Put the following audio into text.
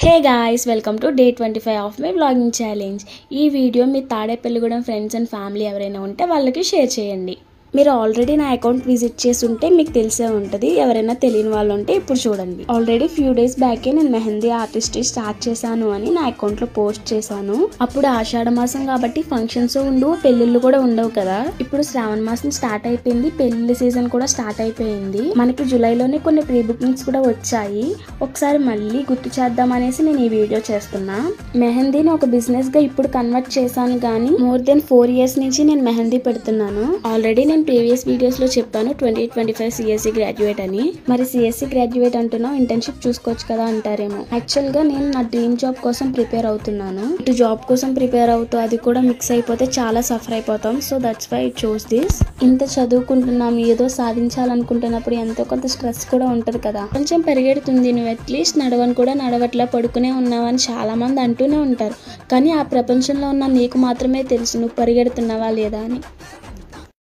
Hey guys, welcome to day 25 of my vlogging challenge. ఈ video మీ Tadepalligudem friends and family ఎవరైనా ఉంటే వాళ్ళకి షేర్ చేయండి. మీరు ఆల్రెడీ నా అకౌంట్ విజిట్ చేసి ఉంటే మీకు తెలిసే ఉంటుంది. ఎవరైనా తెలియని వాళ్ళు ఉంటే ఇప్పుడు చూడండి. ఆల్రెడీ ఫ్యూ డేస్ బ్యాకే నేను మెహందీ ఆర్టిస్ట్ స్టార్ట్ చేశాను అని నా అకౌంట్ లో పోస్ట్ చేశాను. అప్పుడు ఆషాఢ మాసం కాబట్టి ఫంక్షన్స్ ఉండవు, పెళ్లిళ్ళు కూడా ఉండవు కదా. ఇప్పుడు శ్రావణ మాసం స్టార్ట్ అయిపోయింది, పెళ్లి సీజన్ కూడా స్టార్ట్ అయిపోయింది. మనకి జూలైలోనే కొన్ని ప్రీ బుకింగ్స్ కూడా వచ్చాయి. ఒకసారి మళ్ళీ గుర్తు చేద్దాం అనేసి నేను ఈ వీడియో చేస్తున్నా. మెహందీని ఒక బిజినెస్ గా ఇప్పుడు కన్వర్ట్ చేశాను, కానీ మోర్ దెన్ 4 years నుంచి నేను మెహందీ పెడుతున్నాను. ఆల్రెడీ నేను ప్రీవియస్ వీడియోస్ లో చెప్పాను 2025 సిఎస్సి గ్రాడ్యుయేట్ అని. మరి సిఎస్సి గ్రాడ్యుయేట్ అంటున్నావు, ఇంటర్న్షిప్ చూసుకోవచ్చు కదా అంటారేమో. యాక్చువల్ గా నేను నా డ్రీమ్ జాబ్ కోసం ప్రిపేర్ అవుతున్నాను. ఇటు జాబ్ కోసం ప్రిపేర్ అవుతూ అది కూడా మిక్స్ అయిపోతే చాలా సఫర్ అయిపోతాం. So that's why it choose this. ఇంత చదువుకుంటున్నాం, ఏదో సాధించాలనుకుంటున్నప్పుడు ఎంతో కొంత స్ట్రెస్ కూడా ఉంటది కదా. కొంచెం పరిగెడుతుంది, నువ్వు అట్లీస్ట్ నడవని కూడా నడవట్లా, పడుకునే ఉన్నావని చాలా మంది అంటూనే ఉంటారు. కానీ ఆ ప్రపంచంలో ఉన్న నీకు మాత్రమే తెలుసు నువ్వు పరిగెడుతున్నావా లేదా అని.